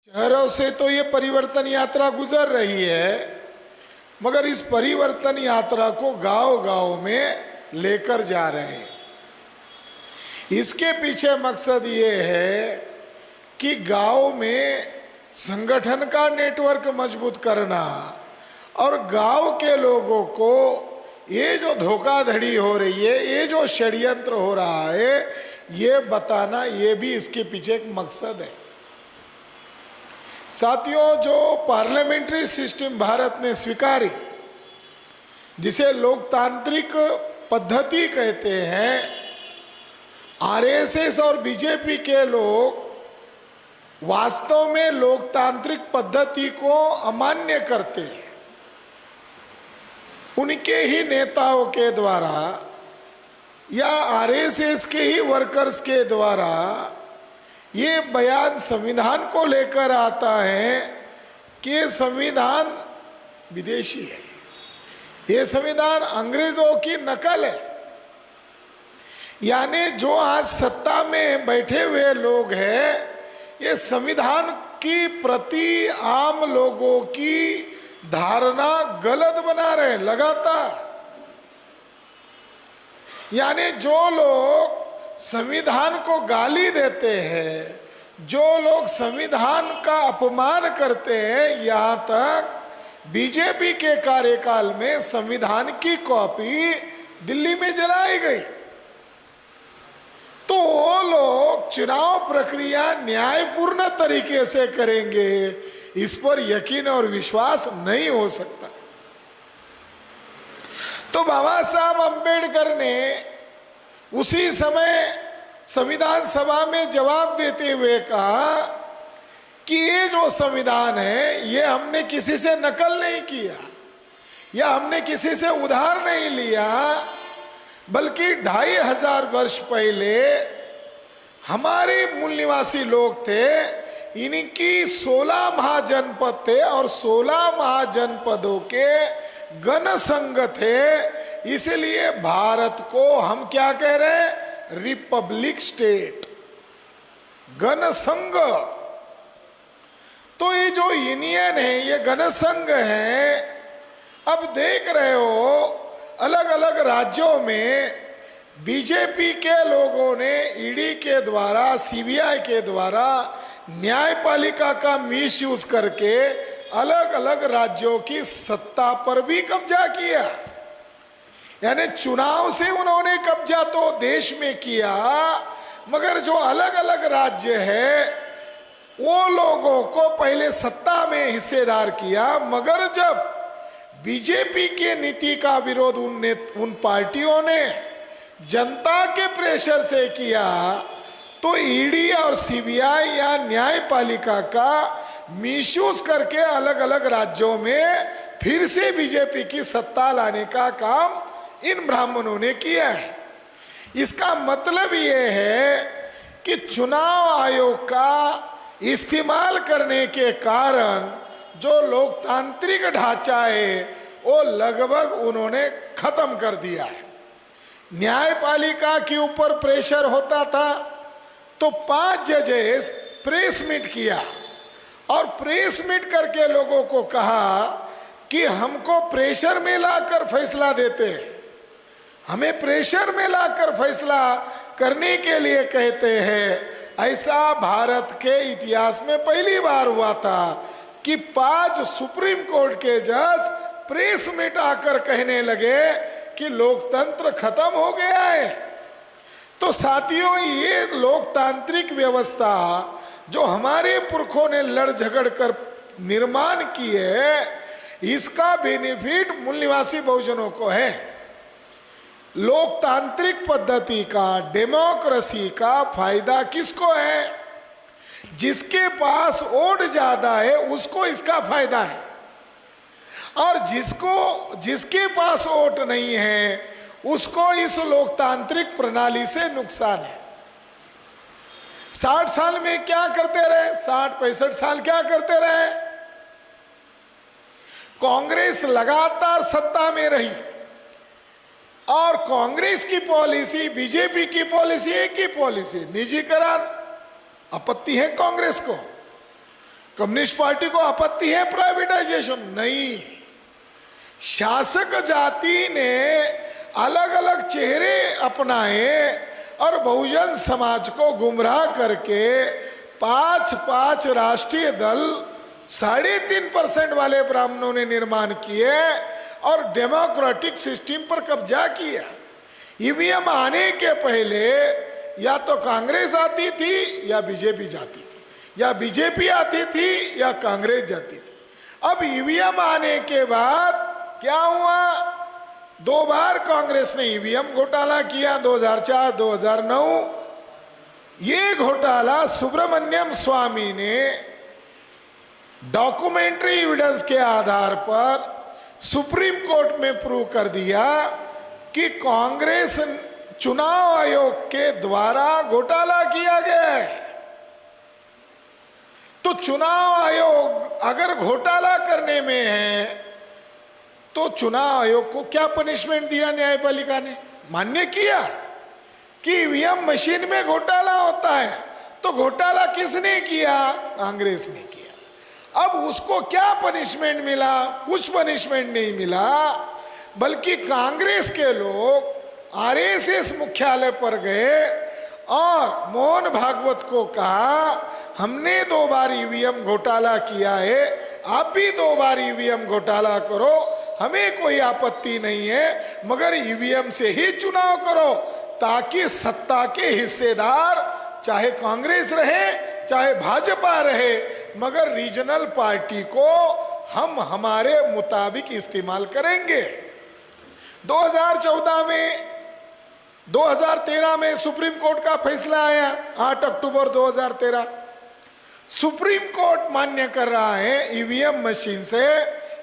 शहरों से तो ये परिवर्तन यात्रा गुजर रही है, मगर इस परिवर्तन यात्रा को गांव-गांव में लेकर जा रहे हैं। इसके पीछे मकसद ये है कि गांव में संगठन का नेटवर्क मजबूत करना और गांव के लोगों को ये जो धोखाधड़ी हो रही है, ये जो षड्यंत्र हो रहा है, ये बताना, ये भी इसके पीछे एक मकसद है। साथियों, जो पार्लियामेंट्री सिस्टम भारत ने स्वीकारी, जिसे लोकतांत्रिक पद्धति कहते हैं, आरएसएस और बीजेपी के लोग वास्तव में लोकतांत्रिक पद्धति को अमान्य करते हैं। उनके ही नेताओं के द्वारा या आरएसएस के ही वर्कर्स के द्वारा ये बयान संविधान को लेकर आता है कि ये संविधान विदेशी है, ये संविधान अंग्रेजों की नकल है। यानी जो आज सत्ता में बैठे हुए लोग हैं, ये संविधान की प्रति आम लोगों की धारणा गलत बना रहे हैं लगातार। यानी जो लोग संविधान को गाली देते हैं, जो लोग संविधान का अपमान करते हैं, यहाँ तक बीजेपी के कार्यकाल में संविधान की कॉपी दिल्ली में जलाई गई, तो वो लोग चुनाव प्रक्रिया न्यायपूर्ण तरीके से करेंगे, इस पर यकीन और विश्वास नहीं हो सकता। तो बाबा साहब अम्बेडकर ने उसी समय संविधान सभा में जवाब देते हुए कहा कि ये जो संविधान है, ये हमने किसी से नकल नहीं किया या हमने किसी से उधार नहीं लिया, बल्कि 2500 वर्ष पहले हमारे मूल निवासी लोग थे, इनकी 16 महाजनपद थे और 16 महाजनपदों के गण संघ थे। इसलिए भारत को हम क्या कह रहे हैं? रिपब्लिक स्टेट, गण संघ। तो ये जो यूनियन है, ये गण संघ है। अब देख रहे हो अलग अलग राज्यों में बीजेपी के लोगों ने ईडी के द्वारा, सीबीआई के द्वारा न्यायपालिका का मिसयूज करके अलग अलग राज्यों की सत्ता पर भी कब्जा किया। यानी चुनाव से उन्होंने कब्जा तो देश में किया, मगर जो अलग अलग राज्य है वो लोगों को पहले सत्ता में हिस्सेदार किया। मगर जब बीजेपी के नीति का विरोध उन पार्टियों ने जनता के प्रेशर से किया, तो ईडी और सीबीआई या न्यायपालिका का मिसयूज करके अलग अलग राज्यों में फिर से बीजेपी की सत्ता लाने का काम इन ब्राह्मणों ने किया है। इसका मतलब ये है कि चुनाव आयोग का इस्तेमाल करने के कारण जो लोकतांत्रिक ढांचा है वो लगभग उन्होंने खत्म कर दिया है। न्यायपालिका के ऊपर प्रेशर होता था तो 5 जजेस प्रेस मीट किया और प्रेस मीट करके लोगों को कहा कि हमको प्रेशर में लाकर फैसला देते हैं, हमें प्रेशर में लाकर फैसला करने के लिए कहते हैं। ऐसा भारत के इतिहास में पहली बार हुआ था कि 5 सुप्रीम कोर्ट के जज प्रेस मीट आकर कहने लगे कि लोकतंत्र खत्म हो गया है। तो साथियों, ये लोकतांत्रिक व्यवस्था जो हमारे पुरखों ने लड़ झगड़ कर निर्माण की है, इसका बेनिफिट मूल निवासी बहुजनों को है। लोकतांत्रिक पद्धति का, डेमोक्रेसी का फायदा किसको है? जिसके पास वोट ज्यादा है उसको इसका फायदा है, और जिसके पास वोट नहीं है उसको इस लोकतांत्रिक प्रणाली से नुकसान है। 60 साल में क्या करते रहे? 60-65 साल क्या करते रहे? कांग्रेस लगातार सत्ता में रही और कांग्रेस की पॉलिसी, बीजेपी की पॉलिसी एक ही पॉलिसी, निजीकरण। आपत्ति है कांग्रेस को, कम्युनिस्ट पार्टी को आपत्ति है प्राइवेटाइजेशन? नहीं। शासक जाति ने अलग अलग चेहरे अपनाए और बहुजन समाज को गुमराह करके 5-5 राष्ट्रीय दल 3.5% वाले ब्राह्मणों ने निर्माण किए और डेमोक्रेटिक सिस्टम पर कब्जा किया। ईवीएम आने के पहले या तो कांग्रेस आती थी या बीजेपी जाती थी, या बीजेपी आती थी या कांग्रेस जाती थी। अब ईवीएम आने के बाद क्या हुआ? 2 बार कांग्रेस ने ईवीएम घोटाला किया, 2004, 2009। ये घोटाला सुब्रमण्यम स्वामी ने डॉक्यूमेंट्री एविडेंस के आधार पर सुप्रीम कोर्ट में प्रूव कर दिया कि कांग्रेस चुनाव आयोग के द्वारा घोटाला किया गया है। तो चुनाव आयोग अगर घोटाला करने में है तो चुनाव आयोग को क्या पनिशमेंट दिया न्यायपालिका ने? मान्य किया कि ईवीएम मशीन में घोटाला होता है। तो घोटाला किसने किया? कांग्रेस ने किया। अब उसको क्या पनिशमेंट मिला? कुछ पनिशमेंट नहीं मिला, बल्कि कांग्रेस के लोग आरएसएस मुख्यालय पर गए और मोहन भागवत को कहा, हमने 2 बार ईवीएम घोटाला किया है, आप भी 2 बार ईवीएम घोटाला करो, हमें कोई आपत्ति नहीं है, मगर ईवीएम से ही चुनाव करो, ताकि सत्ता के हिस्सेदार चाहे कांग्रेस रहे चाहे भाजपा रहे, मगर रीजनल पार्टी को हम हमारे मुताबिक इस्तेमाल करेंगे। 2013 में सुप्रीम कोर्ट का फैसला आया, 8 अक्टूबर 2013। सुप्रीम कोर्ट मान्य कर रहा है ईवीएम मशीन से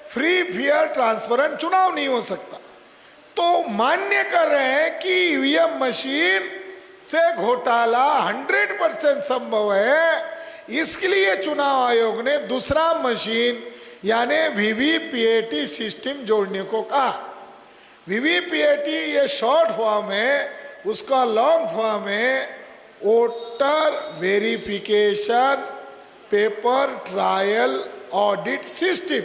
फ्री फेयर ट्रांसपेरेंट चुनाव नहीं हो सकता। तो मान्य कर रहे हैं कि ईवीएम मशीन से घोटाला 100% संभव है। इसके लिए चुनाव आयोग ने दूसरा मशीन यानी वीवीपीएटी सिस्टम जोड़ने को कहा। वीवीपीएटी ये शॉर्ट फॉर्म है, उसका लॉन्ग फॉर्म है voter verification paper trial audit system.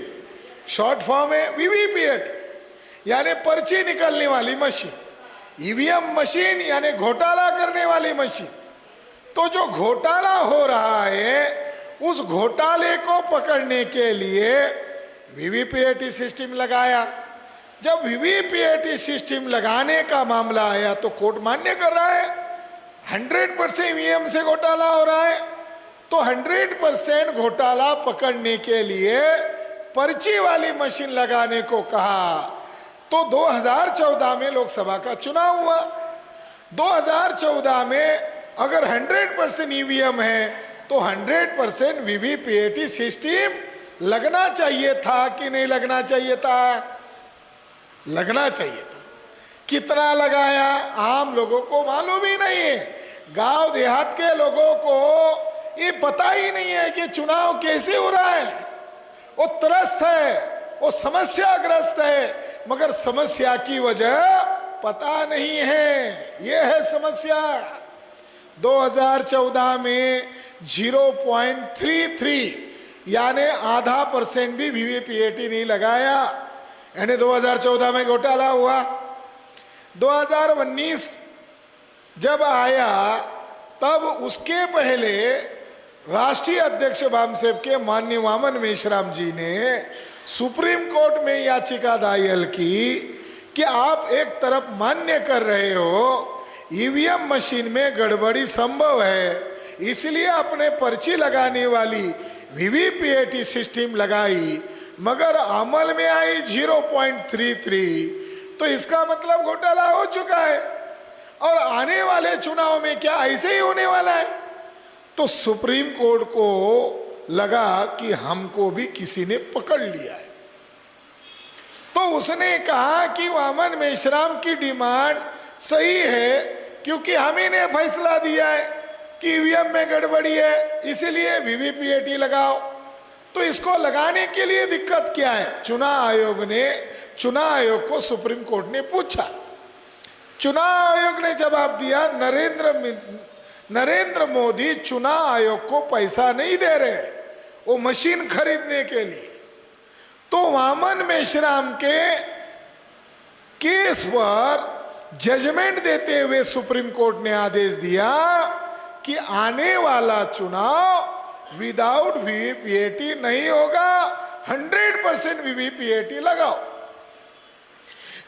Short form है वीवीपीएटी यानी पर्ची निकलने वाली मशीन, ईवीएम मशीन यानी घोटाला करने वाली मशीन। तो जो घोटाला हो रहा है उस घोटाले को पकड़ने के लिए वीवीपीएटी सिस्टम लगाया। जब वीवीपीएटी सिस्टम लगाने का मामला आया तो कोर्ट मान्य कर रहा है 100% ईवीएम से घोटाला हो रहा है। तो 100% घोटाला पकड़ने के लिए पर्ची वाली मशीन लगाने को कहा। तो 2014 में लोकसभा का चुनाव हुआ। 2014 में अगर 100% ईवीएम है तो 100% वीवीपीएटी सिस्टम लगना चाहिए था कि नहीं लगना चाहिए था? लगना चाहिए था। कितना लगाया आम लोगों को मालूम ही नहीं है। गांव देहात के लोगों को ये पता ही नहीं है कि चुनाव कैसे हो रहा है। वो त्रस्त है, वो समस्याग्रस्त है, मगर समस्या की वजह पता नहीं है। ये है समस्या। 2014 में 0.33 यानी आधा % भी वीवीपीएटी नहीं लगाया, यानी 2014 में घोटाला हुआ। 2019 जब आया तब उसके पहले राष्ट्रीय अध्यक्ष वामसेप के माननीय वामन मेश्राम जी ने सुप्रीम कोर्ट में याचिका दायर की कि आप एक तरफ मान्य कर रहे हो ईवीएम मशीन में गड़बड़ी संभव है, इसलिए अपने पर्ची लगाने वाली वीवीपीएटी सिस्टम लगाई, मगर अमल में आई 0.33। तो इसका मतलब घोटाला हो चुका है और आने वाले चुनाव में क्या ऐसे ही होने वाला है? तो सुप्रीम कोर्ट को लगा कि हमको भी किसी ने पकड़ लिया है। तो उसने कहा कि वामन मेश्राम की डिमांड सही है, क्योंकि हम ही ने फैसला दिया है कि ईवीएम में गड़बड़ी है, इसलिए वीवीपीएटी लगाओ। तो इसको लगाने के लिए दिक्कत क्या है? चुनाव आयोग को सुप्रीम कोर्ट ने पूछा। चुनाव आयोग ने जवाब दिया, नरेंद्र मोदी चुनाव आयोग को पैसा नहीं दे रहे, वो मशीन खरीदने के लिए। तो वामन मेश्राम के केस पर जजमेंट देते हुए सुप्रीम कोर्ट ने आदेश दिया कि आने वाला चुनाव विदाउट वीवीपीएटी नहीं होगा, 100% वीवीपीएटी लगाओ।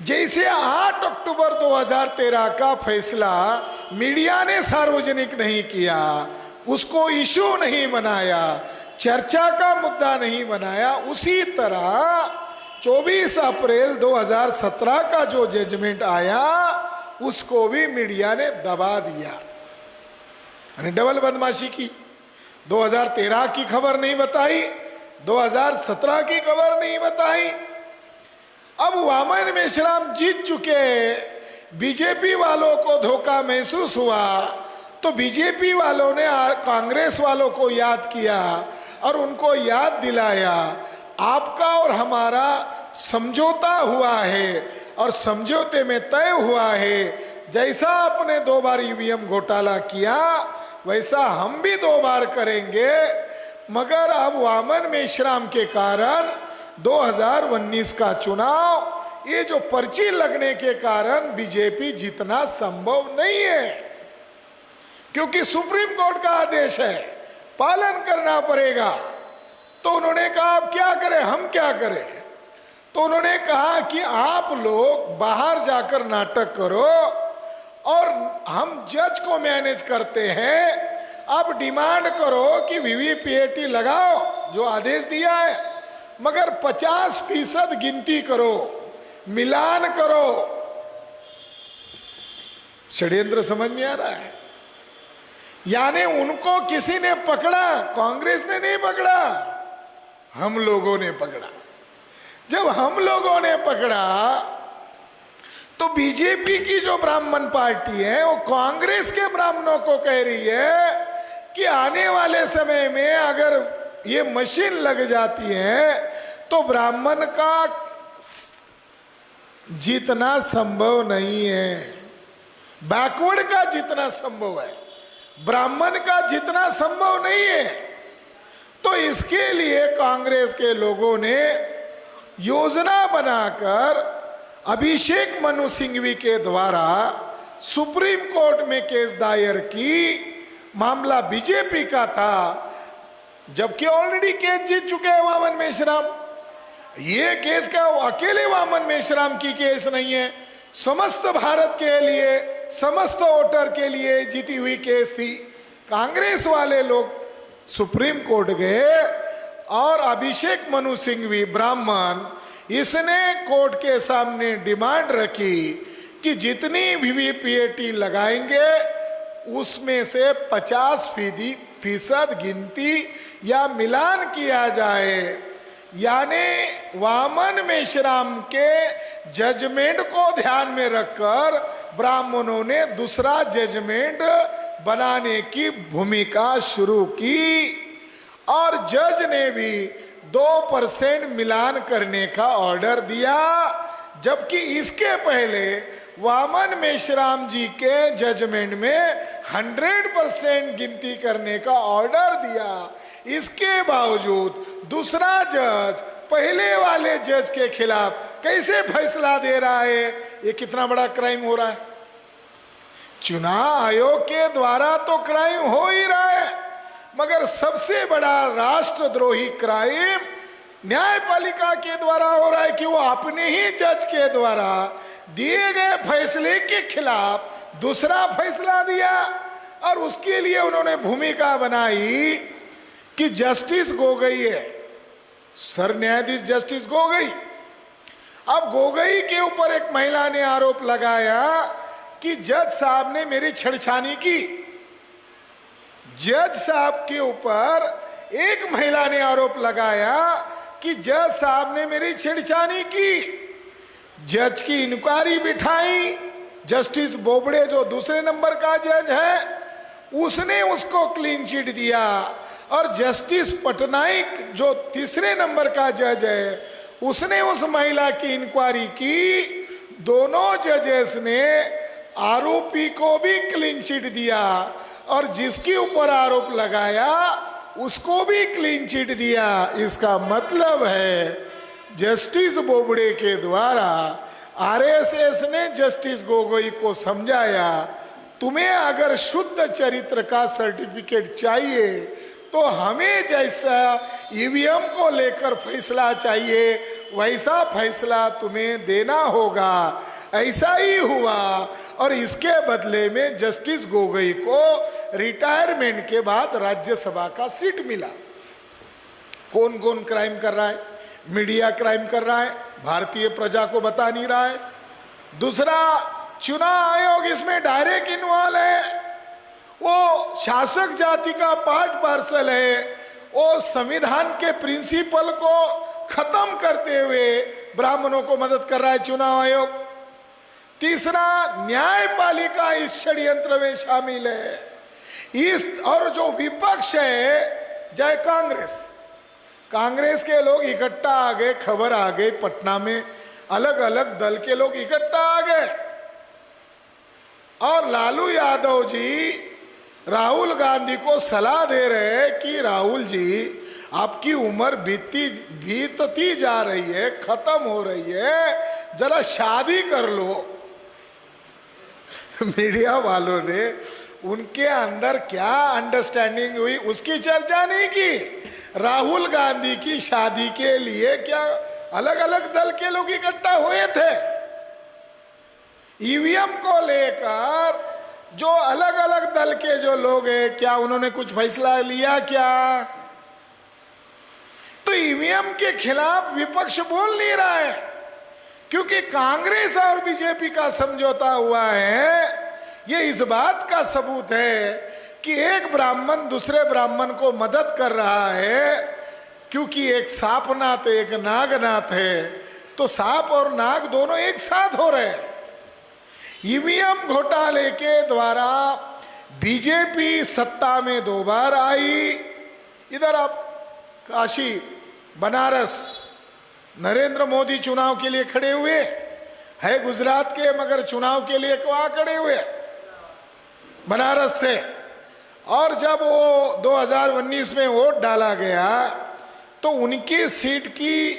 जैसे 8 अक्टूबर 2013 का फैसला मीडिया ने सार्वजनिक नहीं किया, उसको इशू नहीं बनाया, चर्चा का मुद्दा नहीं बनाया, उसी तरह 24 अप्रैल 2017 का जो जजमेंट आया उसको भी मीडिया ने दबा दिया। यानी डबल बदमाशी की। 2013 की खबर नहीं बताई, 2017 की खबर नहीं बताई। अब वामन मेश्राम जीत चुके, बीजेपी वालों को धोखा महसूस हुआ तो बीजेपी वालों ने कांग्रेस वालों को याद किया और उनको याद दिलाया आपका और हमारा समझौता हुआ है और समझौते में तय हुआ है जैसा आपने 2 बार ईवीएम घोटाला किया वैसा हम भी 2 बार करेंगे। मगर अब वामन मेश्राम के कारण 2019 का चुनाव, ये जो पर्ची लगने के कारण बीजेपी जीतना संभव नहीं है, क्योंकि सुप्रीम कोर्ट का आदेश है, पालन करना पड़ेगा। तो उन्होंने कहा अब क्या करें, हम क्या करें? तो उन्होंने कहा कि आप लोग बाहर जाकर नाटक करो और हम जज को मैनेज करते हैं, आप डिमांड करो कि वीवीपीएटी लगाओ जो आदेश दिया है, मगर 50% गिनती करो, मिलान करो। षड्यंत्र समझ में आ रहा है? यानी उनको किसी ने पकड़ा, कांग्रेस ने नहीं पकड़ा, हम लोगों ने पकड़ा। जब हम लोगों ने पकड़ा तो बीजेपी की जो ब्राह्मण पार्टी है वो कांग्रेस के ब्राह्मणों को कह रही है कि आने वाले समय में अगर ये मशीन लग जाती है तो ब्राह्मण का जीतना संभव नहीं है, बैकवर्ड का जितना संभव है ब्राह्मण का जितना संभव नहीं है। तो इसके लिए कांग्रेस के लोगों ने योजना बनाकर अभिषेक मनु सिंघवी के द्वारा सुप्रीम कोर्ट में केस दायर की। मामला बीजेपी का था, जबकि ऑलरेडी केस जीत चुके हैं वामन मेश्राम। ये केस का अकेले वामन मेश्राम की केस नहीं है, समस्त भारत के लिए, समस्त वोटर के लिए जीती हुई केस थी। कांग्रेस वाले लोग सुप्रीम कोर्ट गए और अभिषेक मनु सिंघवी ब्राह्मण, इसने कोर्ट के सामने डिमांड रखी कि जितनी वीवीपीएटी लगाएंगे उसमें से 50% गिनती या मिलान किया जाए। यानी वामन मेश्राम के जजमेंट को ध्यान में रखकर ब्राह्मणों ने दूसरा जजमेंट बनाने की भूमिका शुरू की और जज ने भी 2% मिलान करने का ऑर्डर दिया। जबकि इसके पहले वामन मेश्राम जी के जजमेंट में 100% गिनती करने का ऑर्डर दिया। इसके बावजूद दूसरा जज पहले वाले जज के खिलाफ कैसे फैसला दे रहा है? ये कितना बड़ा क्राइम हो रहा है। चुनाव आयोग के द्वारा तो क्राइम हो ही रहा है, मगर सबसे बड़ा राष्ट्रद्रोही क्राइम न्यायपालिका के द्वारा हो रहा है कि वो अपने ही जज के द्वारा दिए गए फैसले के खिलाफ दूसरा फैसला दिया। और उसके लिए उन्होंने भूमिका बनाई कि जस्टिस गोगोई है, सर न्यायाधीश जस्टिस गोगोई। अब गोगोई के ऊपर एक महिला ने आरोप लगाया कि जज साहब ने मेरी छेड़छानी की। जज साहब के ऊपर एक महिला ने आरोप लगाया कि जज साहब ने मेरी छेड़छानी की। जज की इंक्वायरी बिठाई, जस्टिस बोबड़े जो दूसरे नंबर का जज है उसने उसको क्लीन चिट दिया और जस्टिस पटनायक जो तीसरे नंबर का जज है उसने उस महिला की इंक्वायरी की। दोनों जजेस ने आरोपी को भी क्लीन चिट दिया और जिसके ऊपर आरोप लगाया उसको भी क्लीन चिट दिया। इसका मतलब है जस्टिस बोबड़े के द्वारा आरएसएस ने जस्टिस गोगोई को समझाया, तुम्हें अगर शुद्ध चरित्र का सर्टिफिकेट चाहिए तो हमें जैसा ईवीएम को लेकर फैसला चाहिए वैसा फैसला तुम्हें देना होगा। ऐसा ही हुआ और इसके बदले में जस्टिस गोगोई को रिटायरमेंट के बाद राज्यसभा का सीट मिला। कौन कौन क्राइम कर रहा है? मीडिया क्राइम कर रहा है, भारतीय प्रजा को बता नहीं रहा है। दूसरा, चुनाव आयोग इसमें डायरेक्ट इन्वॉल्व है, वो शासक जाति का पार्ट पार्सल है, वो संविधान के प्रिंसिपल को खत्म करते हुए ब्राह्मणों को मदद कर रहा है चुनाव आयोग। तीसरा, न्यायपालिका इस षड्यंत्र में शामिल है। इस और जो विपक्ष है, जय कांग्रेस के लोग इकट्ठा आ गए, खबर आ गई पटना में, अलग अलग दल के लोग इकट्ठा आ गए और लालू यादव जी राहुल गांधी को सलाह दे रहे हैं कि राहुल जी आपकी उम्र बीतती जा रही है, खत्म हो रही है, जरा शादी कर लो। मीडिया वालों ने उनके अंदर क्या अंडरस्टैंडिंग हुई उसकी चर्चा नहीं की। राहुल गांधी की शादी के लिए क्या अलग अलग दल के लोग इकट्ठा हुए थे। ईवीएम को लेकर जो अलग अलग दल के जो लोग हैं, क्या उन्होंने कुछ फैसला लिया क्या? तो ईवीएम के खिलाफ विपक्ष बोल नहीं रहा है, क्योंकि कांग्रेस और बीजेपी का समझौता हुआ है। ये इस बात का सबूत है कि एक ब्राह्मण दूसरे ब्राह्मण को मदद कर रहा है, क्योंकि एक सांपनाथ एक नागनाथ है, तो सांप और नाग दोनों एक साथ हो रहे हैं। ईवीएम घोटाले के द्वारा बीजेपी सत्ता में 2 बार आई। इधर आप काशी बनारस नरेंद्र मोदी चुनाव के लिए खड़े हुए है, गुजरात के, मगर चुनाव के लिए वहां खड़े हुए बनारस से। और जब वो 2019 में वोट डाला गया तो उनकी सीट की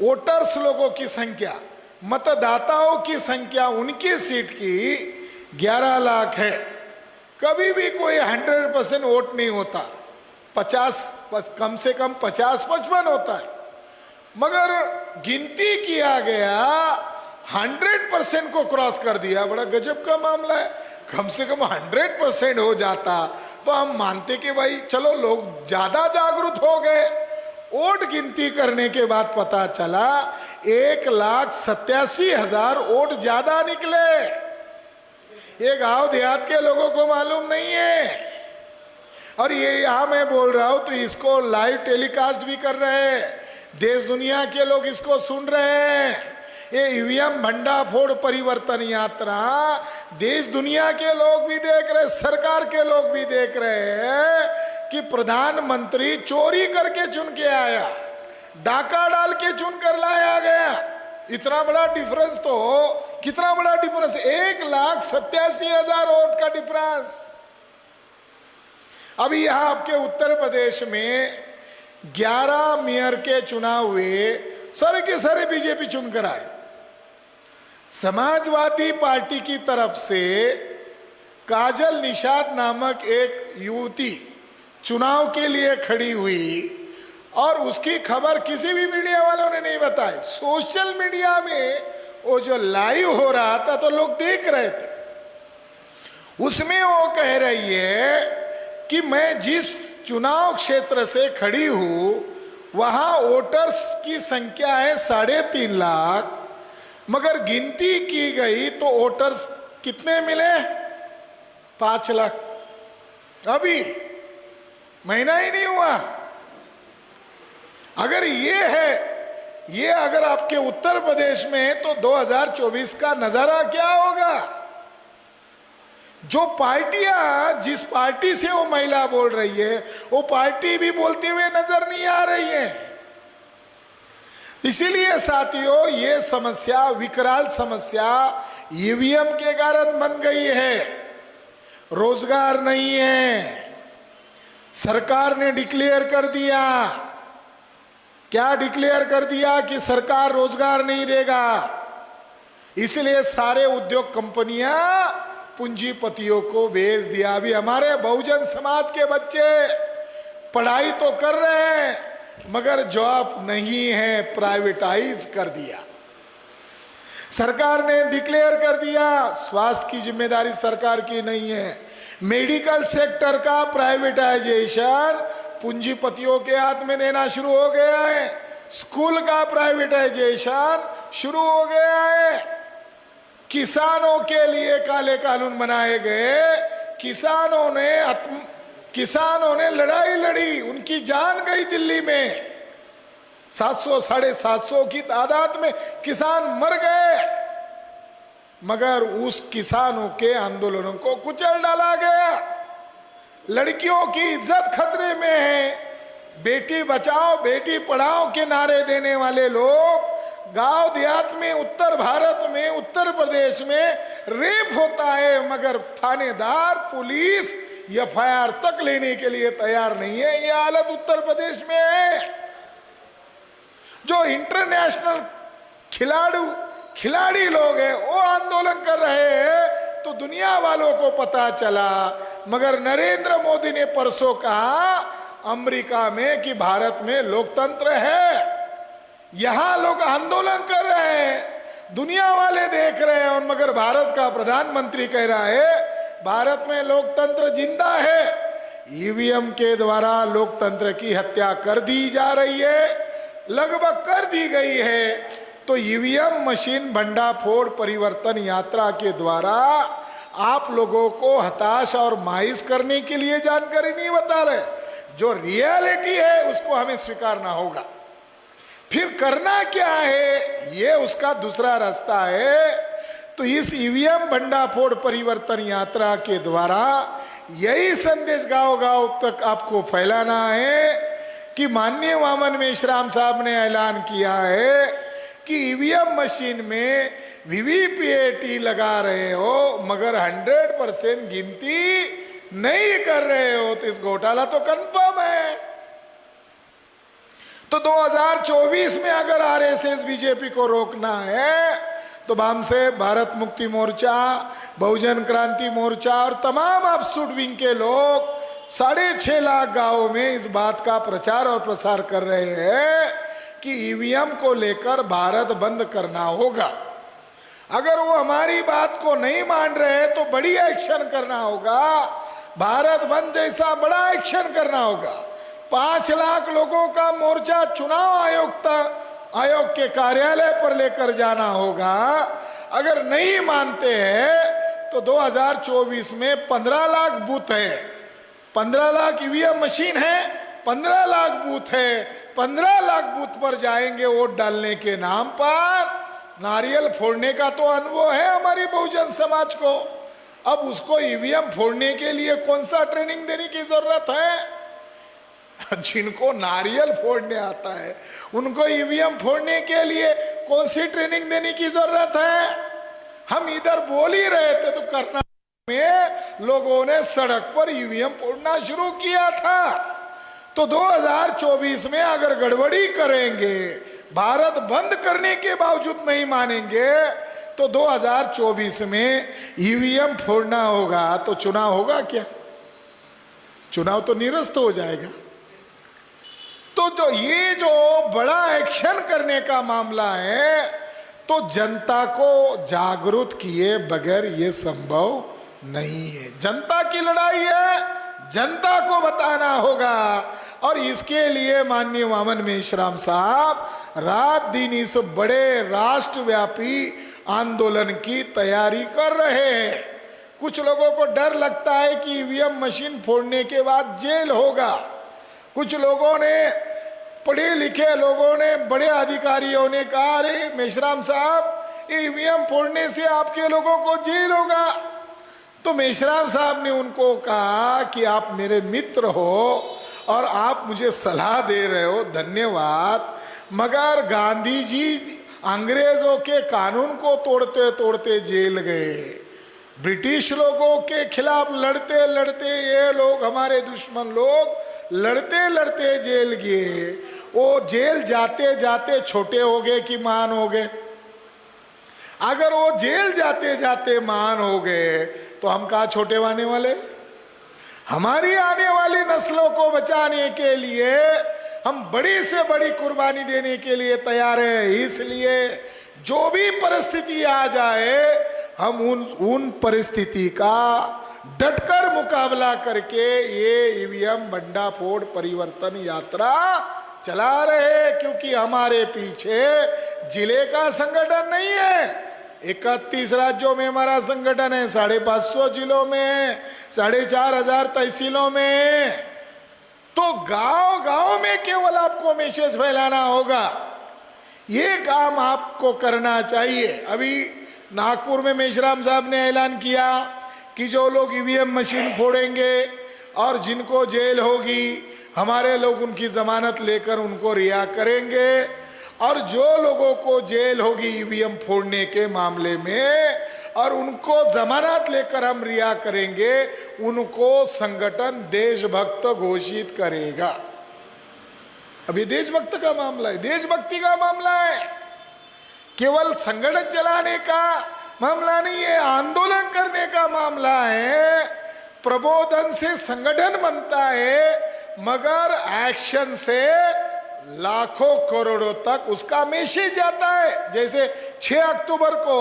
वोटर्स लोगों की संख्या, मतदाताओं की संख्या उनकी सीट की 11 लाख है। कभी भी कोई 100% वोट नहीं होता, 50 कम से कम 50-55 होता है, मगर गिनती किया गया 100% को क्रॉस कर दिया। बड़ा गजब का मामला है। कम से कम 100% हो जाता तो हम मानते कि भाई चलो लोग ज्यादा जागरूक हो गए। वोट गिनती करने के बाद पता चला 1,87,000 वोट ज्यादा निकले। ये गांव देहात के लोगों को मालूम नहीं है। और ये यहां मैं बोल रहा हूं तो इसको लाइव टेलीकास्ट भी कर रहे हैं, देश दुनिया के लोग इसको सुन रहे हैं। ये ईवीएम भंडाफोड़ परिवर्तन यात्रा देश दुनिया के लोग भी देख रहे, सरकार के लोग भी देख रहे हैं कि प्रधानमंत्री चोरी करके चुन के आया, डाका डाल के चुन कर लाया गया। इतना बड़ा डिफरेंस तो कितना बड़ा डिफरेंस, 1,87,000 वोट का डिफरेंस। अभी यहां आपके उत्तर प्रदेश में 11 मेयर के चुनाव हुए, सारे के सारे बीजेपी चुनकर आए। समाजवादी पार्टी की तरफ से काजल निषाद नामक एक युवती चुनाव के लिए खड़ी हुई और उसकी खबर किसी भी मीडिया वालों ने नहीं बताई। सोशल मीडिया में वो जो लाइव हो रहा था तो लोग देख रहे थे। उसमें वो कह रही है कि मैं जिस चुनाव क्षेत्र से खड़ी हूं वहां वोटर्स की संख्या है 3.5 लाख, मगर गिनती की गई तो वोटर्स कितने मिले? 5 लाख। अभी महीना ही नहीं हुआ। अगर ये है, ये अगर आपके उत्तर प्रदेश में है तो 2024 का नजारा क्या होगा? जो पार्टियां, जिस पार्टी से वो महिला बोल रही है वो पार्टी भी बोलते हुए नजर नहीं आ रही है। इसीलिए साथियों, ये समस्या, विकराल समस्या ईवीएम के कारण बन गई है। रोजगार नहीं है, सरकार ने डिक्लेयर कर दिया, क्या डिक्लेयर कर दिया कि सरकार रोजगार नहीं देगा, इसलिए सारे उद्योग कंपनियां पूंजीपतियों को भेज दिया। अभी हमारे बहुजन समाज के बच्चे पढ़ाई तो कर रहे हैं मगर जॉब नहीं है, प्राइवेटाइज कर दिया। सरकार ने डिक्लेयर कर दिया स्वास्थ्य की जिम्मेदारी सरकार की नहीं है, मेडिकल सेक्टर का प्राइवेटाइजेशन पूंजीपतियों के हाथ में देना शुरू हो गया है, स्कूल का प्राइवेटाइजेशन शुरू हो गया है, किसानों के लिए काले कानून बनाए गए, किसानों ने लड़ाई लड़ी, उनकी जान गई दिल्ली में, 700 750 की तादाद में किसान मर गए, मगर उस किसानों के आंदोलनों को कुचल डाला गया। लड़कियों की इज्जत खतरे में है, बेटी बचाओ बेटी पढ़ाओ के नारे देने वाले लोग गांव देहात में, उत्तर भारत में, उत्तर प्रदेश में रेप होता है मगर थानेदार पुलिस एफआईआर तक लेने के लिए तैयार नहीं है। यह हालत उत्तर प्रदेश में है। जो इंटरनेशनल खिलाड़ी लोग हैं वो आंदोलन कर रहे हैं तो दुनिया वालों को पता चला, मगर नरेंद्र मोदी ने परसों कहा अमेरिका में कि भारत में लोकतंत्र है, यहां लोग आंदोलन कर रहे हैं, दुनिया वाले देख रहे हैं, और मगर भारत का प्रधानमंत्री कह रहा है भारत में लोकतंत्र जिंदा है। ईवीएम के द्वारा लोकतंत्र की हत्या कर दी जा रही है, लगभग कर दी गई है। तो ईवीएम मशीन भंडाफोड़ परिवर्तन यात्रा के द्वारा आप लोगों को हताश और मायूस करने के लिए जानकारी नहीं बता रहे, जो रियलिटी है उसको हमें स्वीकारना होगा। फिर करना क्या है, ये उसका दूसरा रास्ता है। तो इस ईवीएम भंडाफोड़ परिवर्तन यात्रा के द्वारा यही संदेश गांव गांव तक आपको फैलाना है कि माननीय वामन मेश्राम साहब ने ऐलान किया है कि ईवीएम मशीन में वीवीपीएटी लगा रहे हो मगर 100% गिनती नहीं कर रहे हो, तो इस घोटाला तो कंफर्म है। तो 2024 में अगर आरएसएस बीजेपी को रोकना है तो वाम से भारत मुक्ति मोर्चा, बहुजन क्रांति मोर्चा और तमाम अपसूट विंग के लोग 6.5 लाख गांवों में इस बात का प्रचार और प्रसार कर रहे हैं कि ईवीएम को लेकर भारत बंद करना होगा। अगर वो हमारी बात को नहीं मान रहे तो बड़ी एक्शन करना होगा, भारत बंद जैसा बड़ा एक्शन करना होगा। 5 लाख लोगों का मोर्चा चुनाव आयोग के कार्यालय पर लेकर जाना होगा। अगर नहीं मानते हैं तो 2024 में 15 लाख बूथ है, 15 लाख ईवीएम मशीन है, 15 लाख बूथ है, 15 लाख बूथ पर जाएंगे वोट डालने के नाम पर। नारियल फोड़ने का तो अनुभव है हमारी बहुजन समाज को, अब उसको ईवीएम फोड़ने के लिए कौन सा ट्रेनिंग देने की जरूरत है? जिनको नारियल फोड़ने आता है उनको ईवीएम फोड़ने के लिए कौन सी ट्रेनिंग देने की जरूरत है? हम इधर बोल ही रहे थे तो कर्नाटक में लोगों ने सड़क पर ईवीएम फोड़ना शुरू किया था। तो 2024 में अगर गड़बड़ी करेंगे, भारत बंद करने के बावजूद नहीं मानेंगे, तो 2024 में ईवीएम फोड़ना होगा तो चुनाव होगा क्या? चुनाव तो निरस्त हो जाएगा। तो ये जो बड़ा एक्शन करने का मामला है तो जनता को जागरूक किए बगैर ये संभव नहीं है। जनता की लड़ाई है, जनता को बताना होगा, और इसके लिए माननीय वामन मेश्राम साहब रात दिन इस बड़े राष्ट्रव्यापी आंदोलन की तैयारी कर रहे हैं। कुछ लोगों को डर लगता है कि ईवीएम मशीन फोड़ने के बाद जेल होगा। कुछ लोगों ने, पढ़े लिखे लोगों ने, बड़े अधिकारियों ने कहा अरे मेश्राम साहब ईवीएम फोड़ने से आपके लोगों को जेल होगा। तो मेश्राम साहब ने उनको कहा कि आप मेरे मित्र हो और आप मुझे सलाह दे रहे हो, धन्यवाद, मगर गांधी जी अंग्रेजों के कानून को तोड़ते तोड़ते जेल गए, ब्रिटिश लोगों के खिलाफ लड़ते लड़ते ये लोग, हमारे दुश्मन लोग लड़ते लड़ते जेल गए। वो जेल जाते जाते छोटे हो गए कि महान हो गए? अगर वो जेल जाते जाते महान हो गए तो हम कहाँ छोटे होने वाले? हमारी आने वाली नस्लों को बचाने के लिए हम बड़ी से बड़ी कुर्बानी देने के लिए तैयार हैं। इसलिए जो भी परिस्थिति आ जाए हम उन परिस्थिति का डटकर मुकाबला करके ये ईवीएम भंडाफोड़ परिवर्तन यात्रा चला रहे, क्योंकि हमारे पीछे जिले का संगठन नहीं है। 31 राज्यों में हमारा संगठन है, 550 जिलों में, 4500 तहसीलों में। तो गांव गांव में केवल आपको मैसेज फैलाना होगा, ये काम आपको करना चाहिए। अभी नागपुर में मेश्राम साहब ने ऐलान किया कि जो लोग ईवीएम मशीन फोड़ेंगे और जिनको जेल होगी, हमारे लोग उनकी जमानत लेकर उनको रिहा करेंगे, और जो लोगों को जेल होगी ईवीएम फोड़ने के मामले में और उनको जमानत लेकर हम रिहा करेंगे, उनको संगठन देशभक्त घोषित करेगा। अभी देशभक्त का मामला है, देशभक्ति का मामला है, केवल संगठन चलाने का मामला नहीं है, आंदोलन करने का मामला है। प्रबोधन से संगठन बनता है, मगर एक्शन से लाखों करोड़ों तक उसका मैसेज जाता है। जैसे 6 अक्टूबर को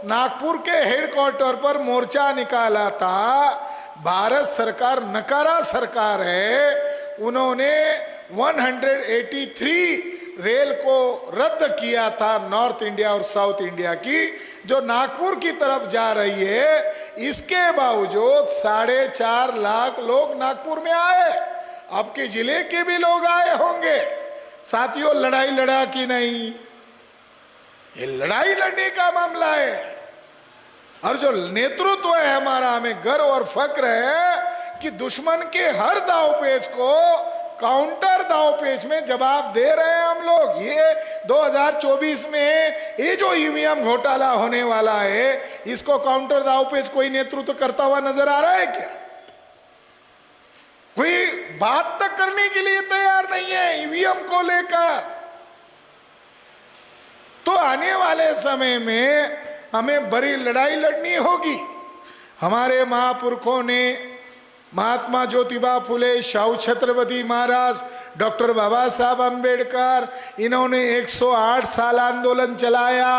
नागपुर के हेडक्वार्टर पर मोर्चा निकाला था, भारत सरकार नकारा सरकार है, उन्होंने 183 रेल को रद्द किया था, नॉर्थ इंडिया और साउथ इंडिया की, जो नागपुर की तरफ जा रही है। इसके बावजूद 4.5 लाख लोग नागपुर में आए। आपके जिले के भी लोग आए होंगे। साथियों, लड़ाई लड़ा कि नहीं? ये लड़ाई लड़ने का मामला है। और जो नेतृत्व है हमारा, हमें गर्व और फक्र है कि दुश्मन के हर दावपेच को काउंटर दावपेच में जवाब दे रहे हैं हम लोग। ये 2024 में ये जो ईवीएम घोटाला होने वाला है, इसको काउंटर दावपेच कोई नेतृत्व करता हुआ नजर आ रहा है क्या? कोई बात तक करने के लिए तैयार नहीं है ईवीएम को लेकर। तो आने वाले समय में हमें बड़ी लड़ाई लड़नी होगी। हमारे महापुरुषों ने, महात्मा ज्योतिबा फुले, शाहू छत्रपति महाराज, डॉक्टर बाबा साहब अम्बेडकर, इन्होंने 108 साल आंदोलन चलाया,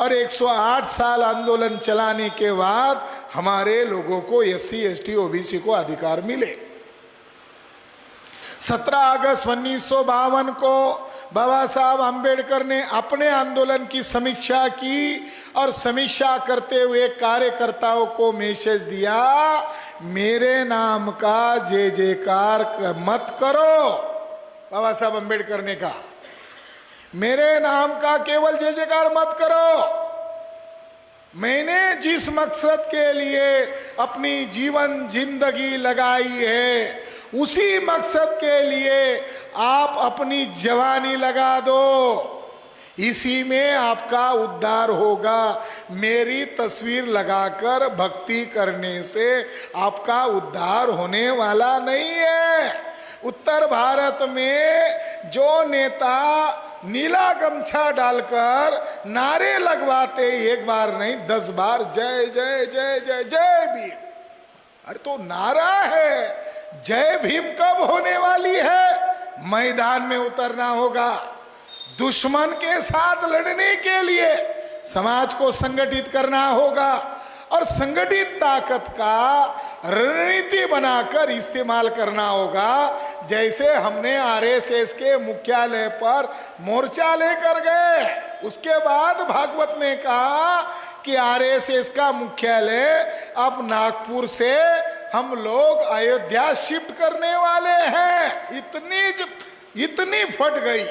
और 108 साल आंदोलन चलाने के बाद हमारे लोगों को SC ST OBC को अधिकार मिले। 17 अगस्त 1952 को बाबा साहब अम्बेडकर ने अपने आंदोलन की समीक्षा की, और समीक्षा करते हुए कार्यकर्ताओं को मैसेज दिया, मेरे नाम का जय जयकार मत करो। बाबा साहब अम्बेडकर ने कहा, मेरे नाम का केवल जय जयकार मत करो। मैंने जिस मकसद के लिए अपनी जीवन जिंदगी लगाई है, उसी मकसद के लिए आप अपनी जवानी लगा दो, इसी में आपका उद्धार होगा। मेरी तस्वीर लगाकर भक्ति करने से आपका उद्धार होने वाला नहीं है। उत्तर भारत में जो नेता नीला गमछा डालकर नारे लगवाते, एक बार नहीं 10 बार जय जय जय जय जय भीम, अरे तो नारा है, जय भीम कब होने वाली है? मैदान में उतरना होगा। दुश्मन के साथ लड़ने के लिए समाज को संगठित करना होगा, और संगठित ताकत का रणनीति बनाकर इस्तेमाल करना होगा। जैसे हमने RSS के मुख्यालय पर मोर्चा लेकर गए, उसके बाद भागवत ने कहा कि RSS का मुख्यालय अब नागपुर से हम लोग अयोध्या शिफ्ट करने वाले हैं। इतनी फट गई।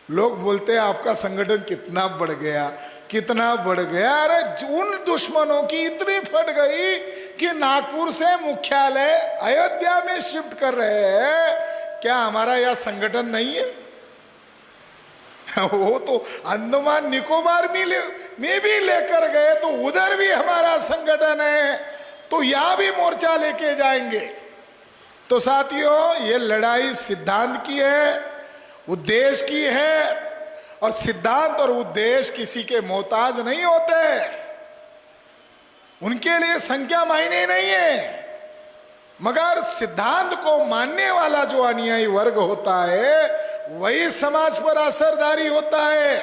लोग बोलते हैं आपका संगठन कितना बढ़ गया, कितना बढ़ गया। अरे उन दुश्मनों की इतनी फट गई कि नागपुर से मुख्यालय अयोध्या में शिफ्ट कर रहे हैं। क्या हमारा यह संगठन नहीं है? वो तो अंडमान निकोबार में भी लेकर गए, तो उधर भी हमारा संगठन है, तो यहां भी मोर्चा लेके जाएंगे। तो साथियों, ये लड़ाई सिद्धांत की है, उद्देश्य की है, और सिद्धांत और उद्देश्य किसी के मोहताज नहीं होते, उनके लिए संख्या मायने नहीं है। मगर सिद्धांत को मानने वाला जो अनुयायी वर्ग होता है, वही समाज पर असरदारी होता है।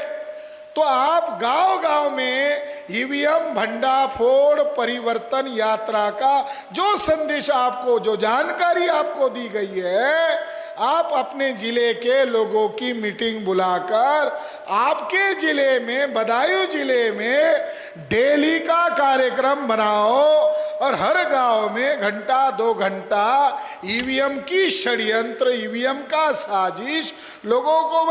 तो आप गांव गांव में ईवीएम भंडाफोड़ परिवर्तन यात्रा का जो संदेश आपको, जो जानकारी आपको दी गई है, आप अपने जिले के लोगों की मीटिंग बुलाकर आपके जिले में, बदायूं जिले में डेली का कार्यक्रम बनाओ, और हर गांव में घंटा 2 घंटा ईवीएम की षड्यंत्र, ईवीएम का साजिश लोगों को